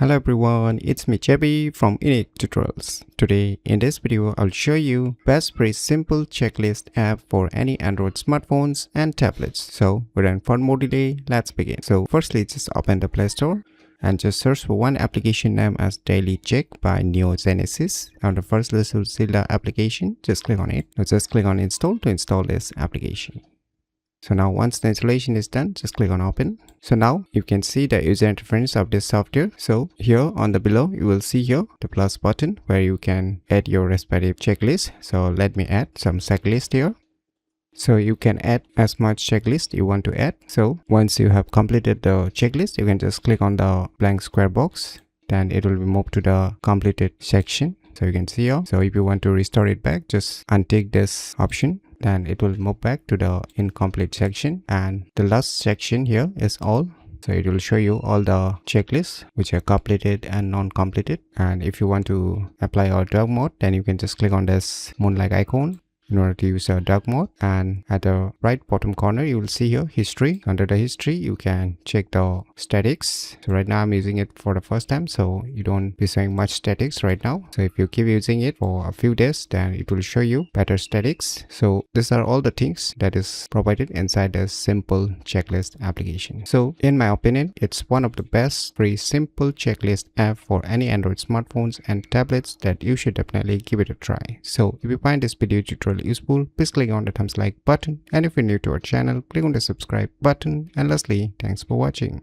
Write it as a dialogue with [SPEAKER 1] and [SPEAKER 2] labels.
[SPEAKER 1] Hello everyone, it's me JB from UniqueTutorials. Today in this video I'll show you best free simple checklist app for any Android smartphones and tablets. So without further more delay, let's begin. So firstly just open the Play Store and just search for one application name as Daily Check by Neo Genesis. On the first list you'll see the application, just click on it. Now just click on install to install this application. So now once the installation is done, just click on open. So now you can see the user interface of this software. So here on the below, you will see here the plus button where you can add your respective checklist. So let me add some checklist here. So you can add as much checklist you want to add. So once you have completed the checklist, you can just click on the blank square box. Then it will be moved to the completed section. So you can see here. So if you want to restore it back, just untick this option. Then it will move back to the incomplete section, and the last section here is all. So it will show you all the checklists which are completed and non-completed. And if you want to apply a dark mode, then you can just click on this moon-like icon in order to use a dark mode. And at the right bottom corner you will see here history. Under the history you can check the statics. So right now I'm using it for the first time, so you don't be showing much statics right now. So if you keep using it for a few days, then it will show you better statics. So these are all the things that is provided inside a simple checklist application. So in my opinion, it's one of the best free simple checklist app for any Android smartphones and tablets that you should definitely give it a try. So if you find this video tutorial useful, please click on the thumbs like button, and if you're new to our channel, click on the subscribe button. And lastly, thanks for watching.